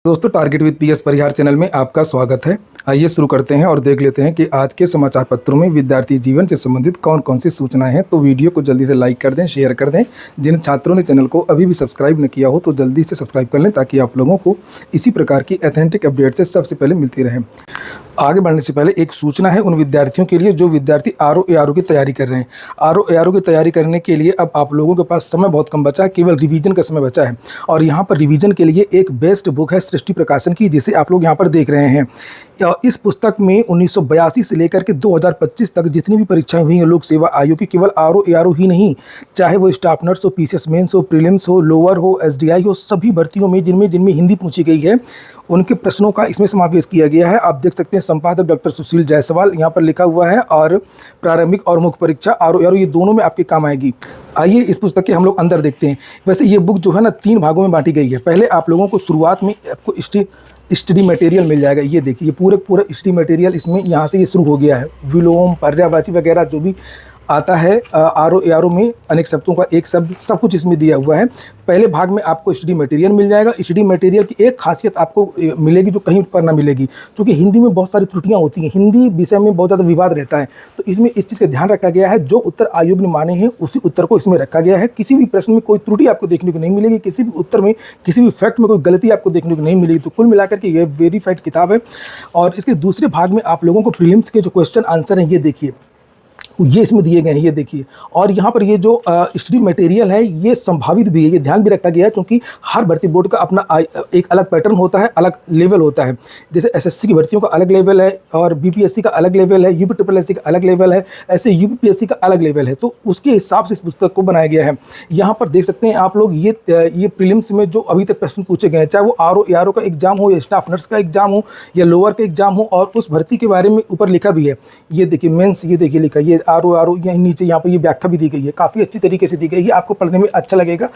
दोस्तों, target with PS Parihar channel में आपका स्वागत है। आइए शुरू करते हैं और देख लेते हैं कि आज के समाचार पत्रों में विद्यार्थी जीवन से संबंधित कौन कौन सी सूचनाएं हैं। तो वीडियो को जल्दी से लाइक कर दें, शेयर कर दें। जिन छात्रों ने चैनल को अभी भी सब्सक्राइब न किया हो तो जल्दी से सब्सक्राइब कर लें ताकि आप लोगों को इसी प्रकार की ऑथेंटिक अपडेट से सबसे पहले मिलती रहे। आगे बढ़ने से पहले एक सूचना है उन विद्यार्थियों के लिए जो विद्यार्थी आरओ की तैयारी कर रहे हैं। आरओ की तैयारी करने के लिए अब आप लोगों के पास समय बहुत कम बचा है, केवल रिवीजन का समय बचा है। और यहाँ पर रिवीजन के लिए एक बेस्ट बुक है सृष्टि प्रकाशन की, जिसे आप लोग यहाँ पर देख रहे हैं। इस पुस्तक में 1982 से लेकर के 2025 तक जितनी भी परीक्षाएं हुई हैं लोक सेवा आयोग की, केवल आरओ ही नहीं, चाहे वो स्टाफ नर्स हो, पीसीएस मेंस हो, प्रीलिम्स हो, लोअर हो, एसडीआई हो, सभी भर्तियों में जिनमें हिंदी पूछी गई है उनके प्रश्नों का इसमें समावेश किया गया है। आप देख सकते हैं संपादक डॉक्टर सुशील जायसवाल यहाँ पर लिखा हुआ है, और प्रारंभिक और मुख्य परीक्षा आरओ ये दोनों में आपके काम आएगी। आइए इस पुस्तक के हम लोग अंदर देखते हैं। वैसे ये बुक जो है ना 3 भागों में बांटी गई है। पहले आप लोगों को शुरुआत में आपको स्टडी मटेरियल मिल जाएगा। ये देखिए, ये पूरा स्टडी मटेरियल इसमें यहाँ से ये शुरू हो गया है। विलोम, पर्यायवाची वगैरह जो भी आता है आरओ में, अनेक शब्दों का एक शब्द, सब कुछ इसमें दिया हुआ है। पहले भाग में आपको स्टडी मटेरियल मिल जाएगा। स्टडी मटेरियल की एक खासियत आपको मिलेगी जो कहीं पर ना मिलेगी, क्योंकि हिंदी में बहुत सारी त्रुटियां होती हैं, हिंदी विषय में बहुत ज़्यादा विवाद रहता है। तो इसमें इस चीज़ का ध्यान रखा गया है, जो उत्तर आयोग ने माने हैं उसी उत्तर को इसमें रखा गया है। किसी भी प्रश्न में कोई त्रुटि आपको देखने को नहीं मिलेगी, किसी भी उत्तर में, किसी भी फैक्ट में कोई गलती आपको देखने को नहीं मिलेगी। तो कुल मिलाकर के ये वेरीफाइड किताब है। और इसके दूसरे भाग में आप लोगों को प्रीलिम्स के जो क्वेश्चन आंसर हैं ये देखिए, ये इसमें दिए गए हैं, ये देखिए। और यहाँ पर ये जो स्टडी मटेरियल है ये संभावित भी है, ये ध्यान भी रखा गया है, क्योंकि हर भर्ती बोर्ड का अपना एक अलग पैटर्न होता है, अलग लेवल होता है। जैसे एसएससी की भर्तियों का अलग लेवल है, और बीपीएससी का अलग लेवल है, यूपीट्रिपलएससी का अलग लेवल है, ऐसे यूपीपीएससी का अलग लेवल है। तो उसके हिसाब से इस पुस्तक को बनाया गया है। यहाँ पर देख सकते हैं आप लोग, ये प्रीलिम्स में जो अभी तक प्रश्न पूछे गए हैं, चाहे वो आरओ का एग्जाम हो, या स्टाफ नर्स का एग्जाम हो, या लोअर का एग्जाम हो, और उस भर्ती के बारे में ऊपर लिखा भी है। ये देखिए मेंस, ये देखिए लिखा, ये आरओ यहीं नीचे यहाँ पर ये व्याख्या भी दी गई है, काफ़ी अच्छी तरीके से दी गई है, आपको पढ़ने में अच्छा लगेगा।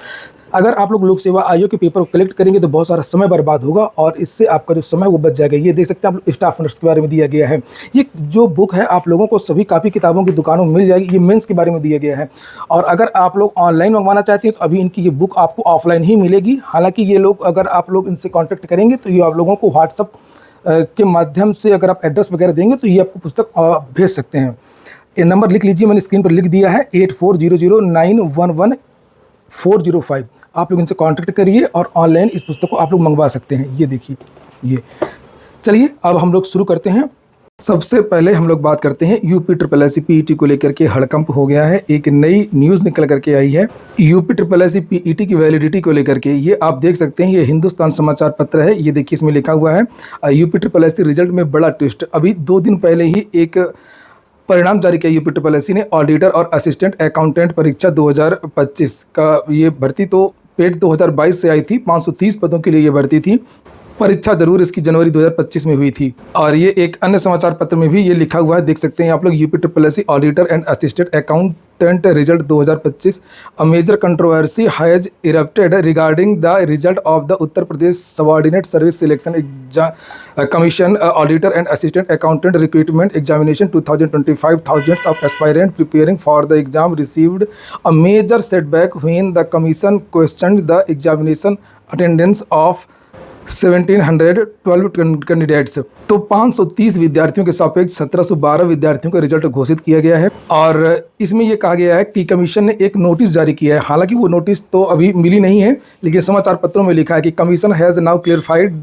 अगर आप लोग लोक सेवा आयोग के पेपर को कलेक्ट करेंगे तो बहुत सारा समय बर्बाद होगा, और इससे आपका जो समय वो बच जाएगा। ये देख सकते हैं आप, स्टाफ नर्स के बारे में दिया गया है। ये जो बुक है आप लोगों को सभी कापी किताबों की दुकानों में मिल जाएगी। ये मेंस के बारे में दिया गया है। और अगर आप लोग ऑनलाइन मंगवाना चाहते हैं तो अभी इनकी ये बुक आपको ऑफलाइन ही मिलेगी। हालांकि ये लोग, अगर आप लोग इनसे कॉन्टैक्ट करेंगे तो ये आप लोगों को व्हाट्सअप के माध्यम से, अगर आप एड्रेस वगैरह देंगे तो ये आपको पुस्तक भेज सकते हैं। ये नंबर लिख लीजिए, मैंने स्क्रीन पर लिख दिया है, 8400911405। आप लोग इनसे कांटेक्ट करिए और ऑनलाइन इस पुस्तक को आप लोग मंगवा सकते हैं। ये देखिए, ये चलिए अब हम लोग शुरू करते हैं। सबसे पहले हम लोग बात करते हैं यूपीट्रिपलएससी पीईटी को लेकर के हड़कंप हो गया है। एक नई न्यूज़ निकल करके आई है यूपीट्रिपलएससी पीईटी की वैलिडिटी को लेकर के। ये आप देख सकते हैं, ये हिंदुस्तान समाचार पत्र है। ये देखिए, इसमें लिखा हुआ है यूपीट्रिपलएससी रिजल्ट में बड़ा ट्विस्ट। अभी 2 दिन पहले ही एक परिणाम जारी किया यूपीट्रिपलएससी ने। ऑडिटर और असिस्टेंट अकाउंटेंट परीक्षा 2025 का ये भर्ती तो पेड 2022 से आई थी। 530 पदों के लिए ये भर्ती थी। परीक्षा जरूर इसकी जनवरी 2025 में हुई थी। और ये एक अन्य समाचार पत्र में भी ये लिखा हुआ है, देख सकते हैं आप लोग, यूपीट्रिपलएससी auditor and assistant accountant result 2025, a major controversy has erupted regarding the result of the Uttar Pradesh subordinate service selection commission auditor and assistant accountant recruitment examination 2025। thousands of aspirants preparing for the exam received a major setback when the commission questioned the examination attendance of 1712 candidates. तो 530 विद्यार्थियों के सापेक्ष 1712 विद्यार्थियों का result घोषित किया गया है। और इसमें यह कहा गया है कि कमीशन ने एक नोटिस जारी किया है। हालांकि वो नोटिस तो अभी मिली नहीं है, लेकिन समाचार पत्रों में लिखा है कि commission has now clarified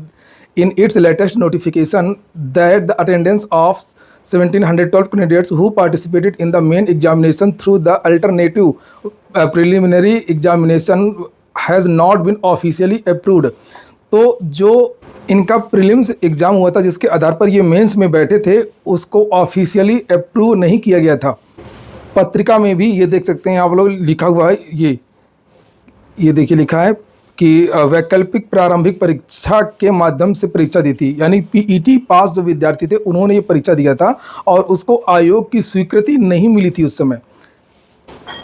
in its latest notification that the attendance of 1712 candidates who participated in the main examination through the alternative preliminary examination has not been officially approved। तो जो इनका प्रीलिम्स एग्ज़ाम हुआ था, जिसके आधार पर ये mains में बैठे थे, उसको ऑफिशियली अप्रूव नहीं किया गया था। पत्रिका में भी ये देख सकते हैं आप लोग, लिखा हुआ है, ये देखिए लिखा है कि वैकल्पिक प्रारंभिक परीक्षा के माध्यम से परीक्षा दी थी। यानी पीईटी पास जो विद्यार्थी थे उन्होंने ये परीक्षा दिया था, और उसको आयोग की स्वीकृति नहीं मिली थी उस समय।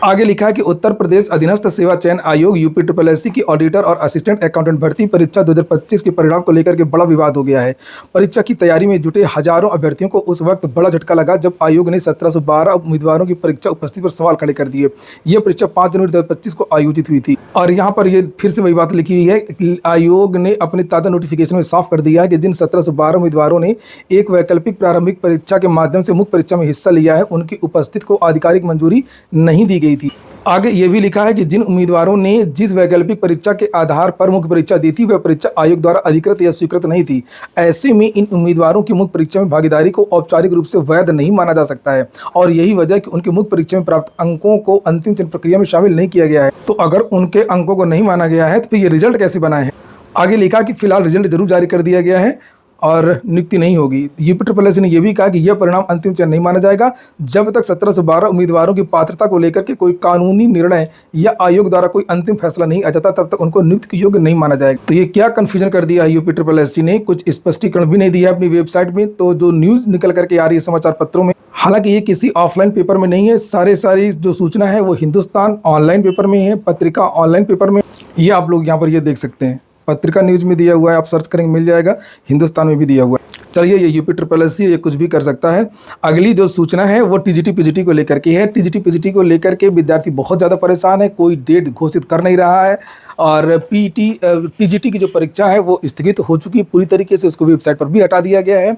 आगे लिखा है कि उत्तर प्रदेश अधीनस्थ सेवा चयन आयोग यूपी ट्रिपल एससी की ऑडिटर और असिस्टेंट अकाउंटेंट भर्ती परीक्षा 2025 के परिणाम को लेकर के बड़ा विवाद हो गया है। परीक्षा की तैयारी में जुटे हजारों अभ्यर्थियों को उस वक्त बड़ा झटका लगा जब आयोग ने 1712 उम्मीदवारों की परीक्षा उपस्थिति पर सवाल खड़े कर दिए। यह परीक्षा 5 जनवरी 2025 को आयोजित हुई थी और यहाँ पर ये फिर से वही बात लिखी हुई है कि आयोग ने अपने ताज़ा नोटिफिकेशन में साफ कर दिया है कि जिन 1712 उम्मीदवारों ने एक वैकल्पिक प्रारंभिक परीक्षा के माध्यम से मुख्य परीक्षा में हिस्सा लिया है, उनकी उपस्थिति को आधिकारिक मंजूरी नहीं दी गई थी। आगे ये भी लिखा है कि जिन उम्मीदवारों ने जिस वैकल्पिक परीक्षा के आधार पर मुख्य परीक्षा दी थी वह परीक्षा आयोग द्वारा अधिकृत या स्वीकृत नहीं थी। ऐसे में इन उम्मीदवारों की मुख्य परीक्षा में भागीदारी को औपचारिक रूप से वैध नहीं माना जा सकता है और यही वजह है कि उनकी मुख्य परीक्षा में प्राप्त अंकों को अंतिम चयन प्रक्रिया में शामिल नहीं किया गया है। तो अगर उनके अंकों को नहीं माना गया है तो फिर ये रिजल्ट कैसे बना है? आगे लिखा कि फिलहाल रिजल्ट जरूर जारी कर दिया गया है और नियुक्ति नहीं होगी। यूपी ट्रिपल एससी ने यह भी कहा कि यह परिणाम अंतिम चयन नहीं माना जाएगा जब तक 1712 उम्मीदवारों की पात्रता को लेकर के कोई कानूनी निर्णय या आयोग द्वारा कोई अंतिम फैसला नहीं आ जाता, तब तक उनको नियुक्ति के योग्य नहीं माना जाएगा। तो ये क्या कंफ्यूजन कर दिया है यूपी ट्रिपल एससी ने, कुछ स्पष्टीकरण भी नहीं दिया अपनी वेबसाइट में। तो जो न्यूज़ निकल करके आ रही है समाचार पत्रों में, हालांकि ये किसी ऑफलाइन पेपर में नहीं है, सारी जो सूचना है वो हिंदुस्तान ऑनलाइन पेपर में है, पत्रिका ऑनलाइन पेपर में। ये आप लोग यहाँ पर ये देख सकते हैं, पत्रिका न्यूज़ में दिया हुआ है, आप सर्च करेंगे मिल जाएगा, हिंदुस्तान में भी दिया हुआ है। चलिए, ये यूपी ट्रिपल एससी ये कुछ भी कर सकता है। अगली जो सूचना है वो टीजीटी पीजीटी को लेकर के है। टीजीटी पीजीटी को लेकर के विद्यार्थी बहुत ज़्यादा परेशान है, कोई डेट घोषित कर नहीं रहा है और टीजीटी की जो परीक्षा है वो स्थगित हो चुकी है पूरी तरीके से, उसको वेबसाइट पर भी हटा दिया गया है।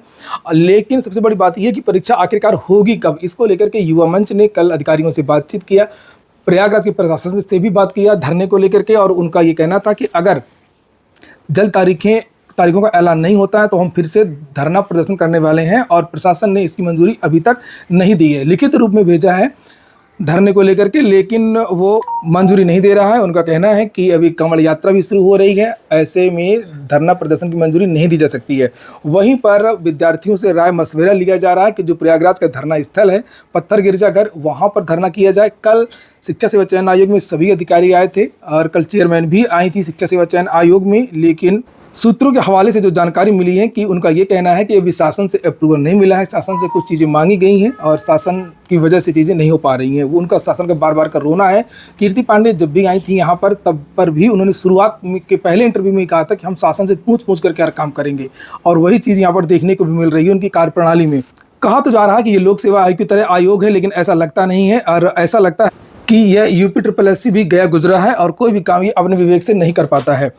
लेकिन सबसे बड़ी बात यह कि परीक्षा आखिरकार होगी कब, इसको लेकर के युवा मंच ने कल अधिकारियों से बातचीत किया, प्रयागराज के प्रशासन से भी बात किया धरने को लेकर के, और उनका ये कहना था कि अगर जल्द तारीखों का ऐलान नहीं होता है तो हम फिर से धरना प्रदर्शन करने वाले हैं, और प्रशासन ने इसकी मंजूरी अभी तक नहीं दी है। लिखित रूप में भेजा है धरने को लेकर के, लेकिन वो मंजूरी नहीं दे रहा है। उनका कहना है कि अभी कमल यात्रा भी शुरू हो रही है, ऐसे में धरना प्रदर्शन की मंजूरी नहीं दी जा सकती है। वहीं पर विद्यार्थियों से राय मशवरा लिया जा रहा है कि जो प्रयागराज का धरना स्थल है पत्थर गिरजाघर, वहाँ पर धरना किया जाए। कल शिक्षा सेवा चयन आयोग में सभी अधिकारी आए थे और कल चेयरमैन भी आई थी शिक्षा सेवा चयन आयोग में, लेकिन सूत्रों के हवाले से जो जानकारी मिली है कि उनका ये कहना है कि अभी शासन से अप्रूवल नहीं मिला है, शासन से कुछ चीज़ें मांगी गई हैं और शासन की वजह से चीज़ें नहीं हो पा रही हैं। वो उनका शासन का बार बार का रोना है। कीर्ति पांडे जब भी आई थी यहाँ पर, तब पर भी उन्होंने शुरुआत के पहले इंटरव्यू में कहा था कि हम शासन से पूछ करके हर काम करेंगे, और वही चीज़ यहाँ पर देखने को भी मिल रही है उनकी कार्यप्रणाली में। कहा तो जा रहा है कि ये लोक सेवा आयोग की तरह आयोग है, लेकिन ऐसा लगता नहीं है, और ऐसा लगता है कि यह यूपी ट्रिपल एससी भी गया गुजरा है और कोई भी काम ये अपने विवेक से नहीं कर पाता है।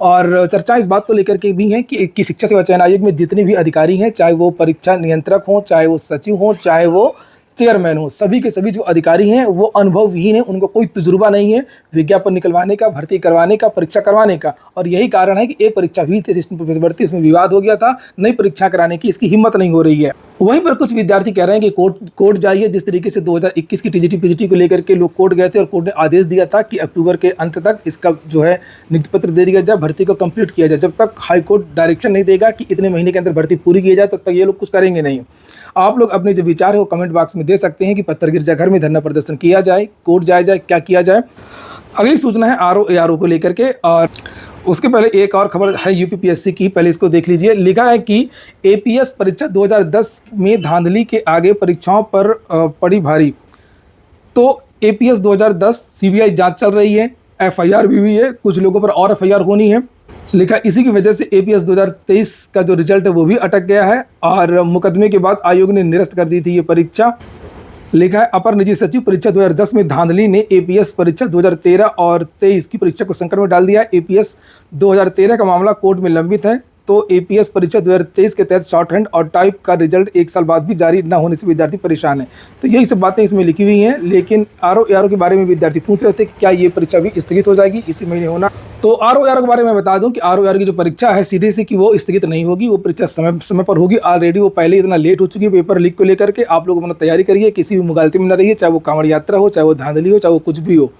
और चर्चा इस बात को लेकर के भी है कि शिक्षा सेवा चयन आयोग में जितने भी अधिकारी हैं, चाहे वो परीक्षा नियंत्रक हों, चाहे वो सचिव हों, चाहे वो चेयरमैन हो, सभी के सभी जो अधिकारी हैं वो अनुभवहीन हैं, उनको कोई तजुर्बा नहीं है विज्ञापन निकलवाने का, भर्ती करवाने का, परीक्षा करवाने का। और यही कारण है कि एक परीक्षा हुई थी असिस्टेंट प्रोफेसर भर्ती, इसमें विवाद हो गया था, नई परीक्षा कराने की इसकी हिम्मत नहीं हो रही है। वहीं पर कुछ विद्यार्थी कह रहे हैं कि कोर्ट जाइए। जिस तरीके से 2021 की टीजीटी पीजीटी को लेकर के लोग कोर्ट गए थे और कोर्ट ने आदेश दिया था कि अक्टूबर के अंत तक इसका जो है नियुक्ति पत्र दे दिया जाए, भर्ती को कंप्लीट किया जाए। जब तक हाईकोर्ट डायरेक्शन नहीं देगा कि इतने महीने के अंदर भर्ती पूरी की जाए, तब तक ये लोग कुछ करेंगे नहीं। आप लोग अपने जो विचार है वो कमेंट बॉक्स में दे सकते हैं कि पत्थर गिरजाघर में धरना प्रदर्शन किया जाए, कोर्ट जाया जाए, क्या किया जाए। अगली सूचना है आरओ को लेकर के, और उसके पहले एक और खबर है यूपीपीएससी की, पहले इसको देख लीजिए। लिखा है कि एपीएस परीक्षा 2010 में धांधली के आगे परीक्षाओं पर पड़ी भारी। तो एपीएस 2010 सीबीआई जांच चल रही है, एफआईआर भी हुई है, कुछ लोगों पर और एफआईआर होनी है। लिखा इसी की वजह से एपीएस 2023 का जो रिजल्ट है वो भी अटक गया है, और मुकदमे के बाद आयोग ने निरस्त कर दी थी ये परीक्षा। लिखा है अपर निजी सचिव परीक्षा 2010 में धांधली ने एपीएस परीक्षा 2013 और 23 की परीक्षा को संकट में डाल दिया। एपीएस 2013 का मामला कोर्ट में लंबित है। तो एपीएस परीक्षा 2023 के तहत शॉर्ट हैंड और टाइप का रिजल्ट 1 साल बाद भी जारी न होने से विद्यार्थी परेशान है। तो यही सब बातें इसमें लिखी हुई हैं, लेकिन आरओ के बारे में विद्यार्थी पूछ रहे थे कि क्या ये परीक्षा भी स्थगित हो जाएगी, इसी महीने होना। तो आरओ के बारे में बता दूं कि आरओ की जो परीक्षा है सीधे से कि वो स्थगित नहीं होगी, वो परीक्षा समय पर होगी। ऑलरेडी वो पहले इतना लेट हो चुकी है पेपर लीक को लेकर के। आप लोग अपना तैयारी करिए, किसी भी मुगालते में न रहिए, चाहे वो कांवड़ यात्रा हो, चाहे वो धांधली हो, चाहे वो कुछ भी हो।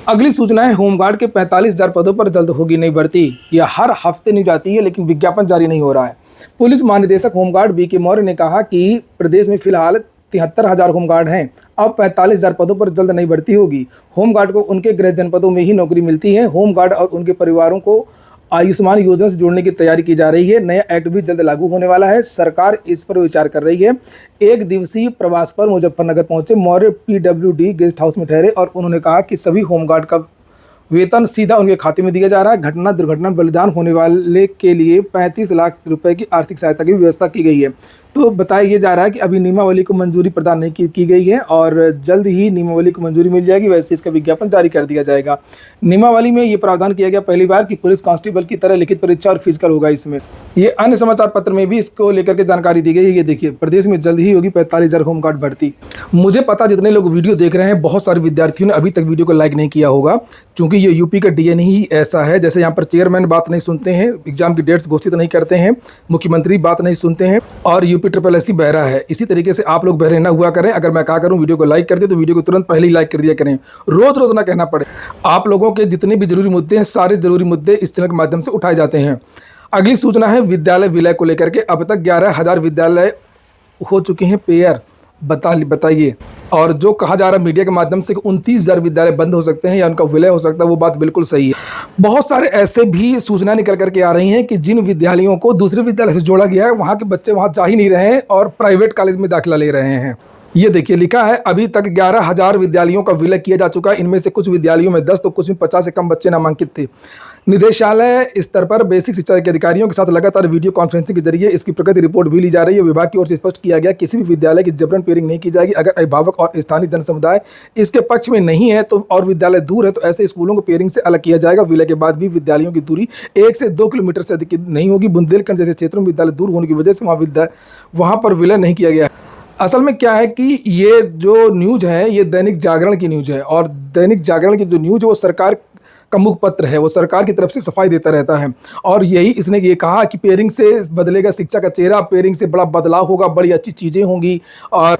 अगली सूचना है होमगार्ड के 45,000 पदों पर जल्द होगी नई भर्ती। यह हर हफ्ते नहीं जाती है, लेकिन विज्ञापन जारी नहीं हो रहा है। पुलिस महानिदेशक होमगार्ड बीके मौर्य ने कहा कि प्रदेश में फिलहाल 73,000 होमगार्ड हैं। अब 45,000 पदों पर जल्द नई भर्ती होगी। होमगार्ड को उनके गृह जनपदों में ही नौकरी मिलती है। होमगार्ड और उनके परिवारों को आयुष्मान योजना से जोड़ने की तैयारी की जा रही है। नया एक्ट भी जल्द लागू होने वाला है। सरकार इस पर विचार कर रही है। एक दिवसीय प्रवास पर मुजफ्फरनगर पहुंचे मौर्य पीडब्ल्यूडी गेस्ट हाउस में ठहरे और उन्होंने कहा कि सभी होमगार्ड का वेतन सीधा उनके खाते में दिया जा रहा है। घटना दुर्घटना बलिदान होने वाले के लिए 35 लाख रुपए की आर्थिक सहायता की व्यवस्था की गई है। तो बताया जा रहा है कि अभी नियमावली को मंजूरी प्रदान नहीं की गई है और जल्द ही नियमावली को मंजूरी मिल जाएगी। वैसे इसका विज्ञापन जारी कर दिया जाएगा। नियमावली में ये प्रावधान किया गया पहली बार कि पुलिस कांस्टेबल की तरह लिखित परीक्षा और फिजिकल होगा इसमें। ये अन्य समाचार पत्र में भी इसको लेकर के जानकारी दी गई है। ये देखिए, प्रदेश में जल्द ही होगी 45,000 होमगार्ड भर्ती। मुझे पता जितने लोग वीडियो देख रहे हैं, बहुत सारे विद्यार्थियों ने अभी तक वीडियो को लाइक नहीं किया होगा, क्योंकि ये यूपी का डीएन ही ऐसा है। जैसे यहाँ पर चेयरमैन बात नहीं सुनते हैं, एग्जाम की डेट्स घोषित नहीं करते हैं, मुख्यमंत्री बात नहीं सुनते हैं और यूपी SSSC बहरा है। इसी तरीके से आप लोग बहरे ना हुआ करें। अगर मैं कहा करूं वीडियो को लाइक कर दे तो वीडियो को तुरंत पहले ही लाइक कर दिया करें। रोज रोज ना कहना पड़े। आप लोगों के जितने भी जरूरी मुद्दे हैं, सारे जरूरी मुद्दे इस चैनल के माध्यम से उठाए जाते हैं। अगली सूचना है विद्यालय विलय को लेकर के। अब तक 11,000 विद्यालय हो चुके हैं पेयर। बताइए। और जो कहा जा रहा है मीडिया के माध्यम से कि 29,000 विद्यालय बंद हो सकते हैं या उनका विलय हो सकता है, वो बात बिल्कुल सही है। बहुत सारे ऐसे भी सूचना निकल करके आ रही हैं कि जिन विद्यालयों को दूसरे विद्यालय से जोड़ा गया है, वहाँ के बच्चे वहाँ जा ही नहीं रहे हैं और प्राइवेट कॉलेज में दाखिला ले रहे हैं। ये देखिए, लिखा है अभी तक 11,000 विद्यालयों का विलय किया जा चुका है। इनमें से कुछ विद्यालयों में 10 तो कुछ में 50 से कम बच्चे नामांकित थे। निदेशालय स्तर पर बेसिक शिक्षा के अधिकारियों के साथ लगातार वीडियो कॉन्फ्रेंसिंग के जरिए इसकी प्रगति रिपोर्ट भी ली जा रही है। विभाग की ओर से स्पष्ट किया गया किसी भी विद्यालय की जबरन पेयरिंग नहीं की जाएगी। अगर अभिभावक और स्थानीय जन समुदाय इसके पक्ष में नहीं है तो और विद्यालय दूर है तो ऐसे स्कूलों को पेयरिंग से अलग किया जाएगा। विलय के बाद भी विद्यालयों की दूरी 1 से 2 किलोमीटर से अधिक नहीं होगी। बुंदेलखंड जैसे क्षेत्रों में विद्यालय दूर होने की वजह से वहाँ पर विलय नहीं किया गया। असल में क्या है कि ये जो न्यूज़ है ये दैनिक जागरण की न्यूज़ है और दैनिक जागरण की जो न्यूज़ है वो सरकार का मुखपत्र है। वो सरकार की तरफ से सफाई देता रहता है और यही इसने ये कहा कि पेयरिंग से बदलेगा शिक्षा का चेहरा, पेयरिंग से बड़ा बदलाव होगा, बड़ी अच्छी चीज़ें होंगी और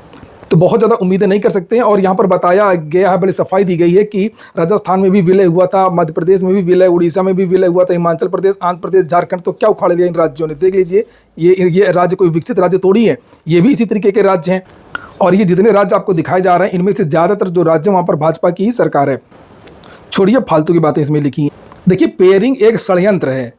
तो बहुत ज़्यादा उम्मीदें नहीं कर सकते हैं। और यहाँ पर बताया गया है, बड़ी सफाई दी गई है कि राजस्थान में भी विलय हुआ था, मध्य प्रदेश में भी विलय, उड़ीसा में भी विलय हुआ था, हिमाचल प्रदेश, आंध्र प्रदेश, झारखंड, तो क्या उखाड़ लिया इन राज्यों ने। देख लीजिए, ये राज्य कोई विकसित राज्य थोड़ी है, ये भी इसी तरीके के राज्य हैं। और ये जितने राज्य आपको दिखाए जा रहे हैं इनमें से ज़्यादातर जो राज्य वहाँ पर भाजपा की ही सरकार है। छोड़िए फालतू की बातें इसमें लिखी हैं। देखिए, पेयरिंग एक षड्यंत्र है,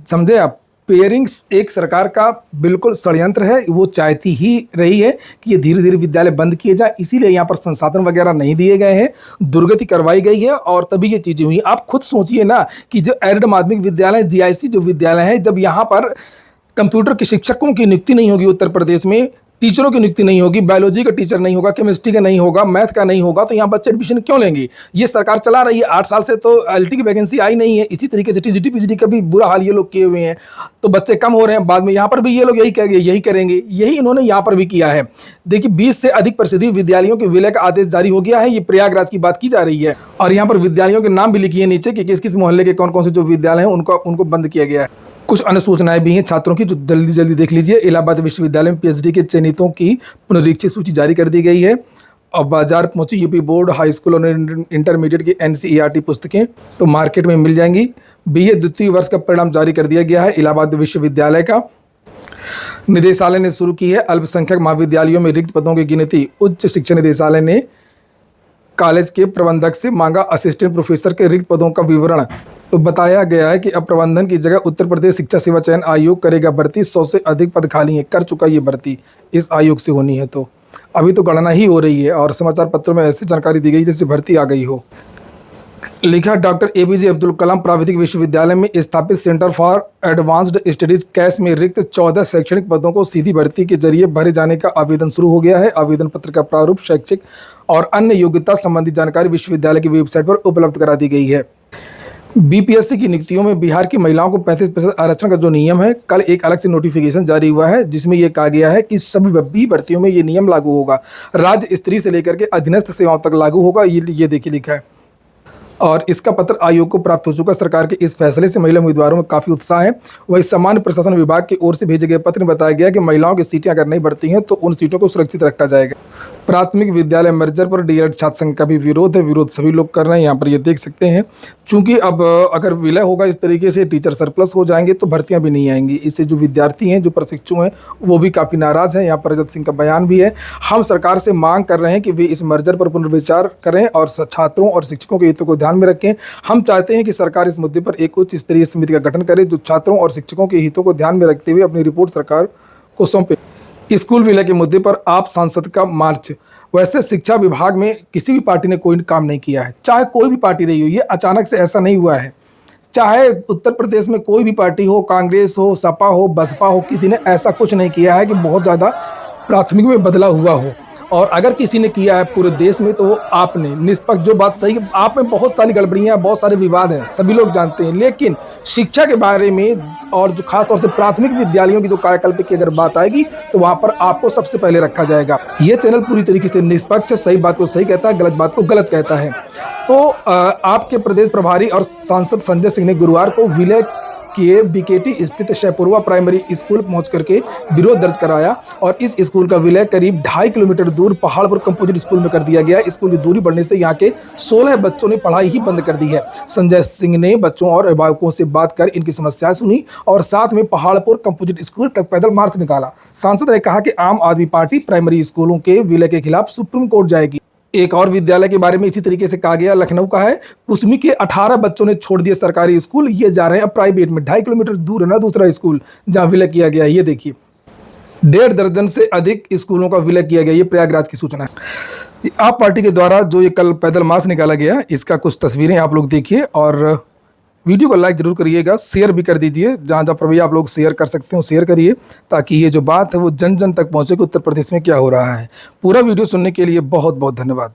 समझे आप। पेयरिंग एक सरकार का बिल्कुल षड्यंत्र है। वो चाहती ही रही है कि ये धीरे धीरे विद्यालय बंद किए जाए, इसीलिए यहाँ पर संसाधन वगैरह नहीं दिए गए हैं, दुर्गति करवाई गई है और तभी ये चीज़ें हुई। आप खुद सोचिए ना कि जो एडेड माध्यमिक विद्यालय GIC जो विद्यालय है, जब यहाँ पर कंप्यूटर के शिक्षकों की नियुक्ति नहीं होगी, उत्तर प्रदेश में टीचरों की नियुक्ति नहीं होगी, बायोलॉजी का टीचर नहीं होगा, केमिस्ट्री का नहीं होगा, मैथ का नहीं होगा, तो यहाँ बच्चे एडमिशन क्यों लेंगे। ये सरकार चला रही है 8 साल से, तो LT की वैकेंसी आई नहीं है। इसी तरीके से TGT PGT का भी बुरा हाल ये लोग किए हुए हैं, तो बच्चे कम हो रहे हैं। बाद में यहाँ पर भी ये लोग यही करेंगे, यही इन्होंने यहाँ पर भी किया है। देखिए, 20 से अधिक प्रसिद्ध विद्यालयों के विलय का आदेश जारी हो गया है। ये प्रयागराज की बात की जा रही है और यहाँ पर विद्यालयों के नाम भी लिखी है नीचे कि किस किस मोहल्ले के कौन कौन से जो विद्यालय हैं उनको बंद किया गया है। कुछ अन्य सूचनाएं भी हैं छात्रों की, जो जल्दी देख लीजिए। इलाहाबाद विश्वविद्यालय में PhD के चयनितों की पुनरीक्षित सूची जारी कर दी गई है। अब बाजार पहुंची यूपी बोर्ड हाई स्कूल और इंटरमीडिएट की NCERT पुस्तकें तो मार्केट में मिल जाएंगी। BA द्वितीय वर्ष का परिणाम जारी कर दिया गया है इलाहाबाद विश्वविद्यालय का। निदेशालय ने शुरू की है अल्पसंख्यक महाविद्यालयों में रिक्त पदों की गिनती। उच्च शिक्षा निदेशालय ने कॉलेज के प्रबंधक से मांगा असिस्टेंट प्रोफेसर के रिक्त पदों का विवरण। तो बताया गया है कि अब प्रबंधन की जगह उत्तर प्रदेश शिक्षा सेवा चयन आयोग करेगा भर्ती। 100 से अधिक पद खाली हैं, कर चुका ये भर्ती इस आयोग से होनी है। तो अभी तो गणना ही हो रही है और समाचार पत्रों में ऐसी जानकारी दी गई जैसे भर्ती आ गई हो। लिखा डॉक्टर APJ अब्दुल कलाम प्राविधिक विश्वविद्यालय में स्थापित सेंटर फॉर एडवांस्ड स्टडीज कैस में रिक्त 14 शैक्षणिक पदों को सीधी भर्ती के जरिए भरे जाने का आवेदन शुरू हो गया है। आवेदन पत्र का प्रारूप, शैक्षिक और अन्य योग्यता संबंधी जानकारी विश्वविद्यालय की वेबसाइट पर उपलब्ध करा दी गई है। BPSC की नियुक्तियों में बिहार की महिलाओं को 35% आरक्षण का जो नियम है, कल एक अलग से नोटिफिकेशन जारी हुआ है जिसमें यह कहा गया है कि सभी भर्तियों में ये नियम लागू होगा। राज्य स्त्री से लेकर के अधीनस्थ सेवाओं तक लागू होगा। ये देखिए लिखा है और इसका पत्र आयोग को प्राप्त हो चुका। सरकार के इस फैसले से महिला उम्मीदवारों में काफ़ी उत्साह है। वही सामान्य प्रशासन विभाग की ओर से भेजे गए पत्र में बताया गया कि महिलाओं की सीटें अगर नहीं बढ़ती हैं तो उन सीटों को सुरक्षित रखा जाएगा। प्राथमिक विद्यालय मर्जर पर डीएलएड छात्र संघ का भी विरोध है। विरोध सभी लोग कर रहे हैं, यहाँ पर ये देख सकते हैं। चूंकि अब अगर विलय होगा इस तरीके से, टीचर सरप्लस हो जाएंगे तो भर्तियां भी नहीं आएंगी। इससे जो विद्यार्थी हैं, जो प्रशिक्षु हैं, वो भी काफ़ी नाराज हैं। यहाँ पर रजत सिंह का बयान भी है। हम सरकार से मांग कर रहे हैं कि वे इस मर्जर पर पुनर्विचार करें और छात्रों और शिक्षकों के हितों को ध्यान में रखें। हम चाहते हैं कि सरकार इस मुद्दे पर एक उच्च स्तरीय समिति का गठन करे जो छात्रों और शिक्षकों के हितों को ध्यान में रखते हुए अपनी रिपोर्ट सरकार को सौंपे। स्कूल विलय के मुद्दे पर आप सांसद का मार्च। वैसे शिक्षा विभाग में किसी भी पार्टी ने कोई काम नहीं किया है, चाहे कोई भी पार्टी रही हो। ये अचानक से ऐसा नहीं हुआ है। चाहे उत्तर प्रदेश में कोई भी पार्टी हो, कांग्रेस हो, सपा हो, बसपा हो, किसी ने ऐसा कुछ नहीं किया है कि बहुत ज़्यादा प्राथमिक में बदलाव हुआ हो। और अगर किसी ने किया है पूरे देश में तो वो आपने। निष्पक्ष जो बात सही, आप में बहुत सारी गड़बड़ियाँ, बहुत सारे विवाद हैं, सभी लोग जानते हैं। लेकिन शिक्षा के बारे में और जो खासतौर से प्राथमिक विद्यालयों की जो कायाकल्प की अगर बात आएगी तो वहाँ पर आपको सबसे पहले रखा जाएगा। ये चैनल पूरी तरीके से निष्पक्ष, सही बात को सही कहता है, गलत बात को गलत कहता है। तो आपके प्रदेश प्रभारी और सांसद संजय सिंह ने गुरुवार को विलय किए बीकेटी स्थित शहपुरवा प्राइमरी स्कूल पहुंच करके विरोध दर्ज कराया और इस स्कूल का विलय करीब 2.5 किलोमीटर दूर पहाड़पुर कंपोजिट स्कूल में कर दिया गया। स्कूल की दूरी बढ़ने से यहाँ के 16 बच्चों ने पढ़ाई ही बंद कर दी है। संजय सिंह ने बच्चों और अभिभावकों से बात कर इनकी समस्याएं सुनी और साथ में पहाड़पुर कंपोजिट स्कूल तक पैदल मार्च निकाला। सांसद ने कहा कि आम आदमी पार्टी प्राइमरी स्कूलों के विलय के खिलाफ सुप्रीम कोर्ट जाएगी। एक और विद्यालय के बारे में इसी तरीके से कहा गया, लखनऊ का है। कुसमी के 18 बच्चों ने छोड़ दिए सरकारी स्कूल, ये जा रहे हैं अब प्राइवेट में। 2.5 किलोमीटर दूर है ना दूसरा स्कूल जहां विलय किया गया है। ये देखिए, 1.5 दर्जन से अधिक स्कूलों का विलय किया गया। ये प्रयागराज की सूचना है। आप पार्टी के द्वारा जो ये कल पैदल मार्च निकाला गया, इसका कुछ तस्वीरें आप लोग देखिए और वीडियो को लाइक जरूर करिएगा, शेयर भी कर दीजिए। जहाँ जहाँ पर भी आप लोग शेयर कर सकते हो शेयर करिए, ताकि ये जो बात है वो जन जन तक पहुँचे कि उत्तर प्रदेश में क्या हो रहा है। पूरा वीडियो सुनने के लिए बहुत बहुत धन्यवाद।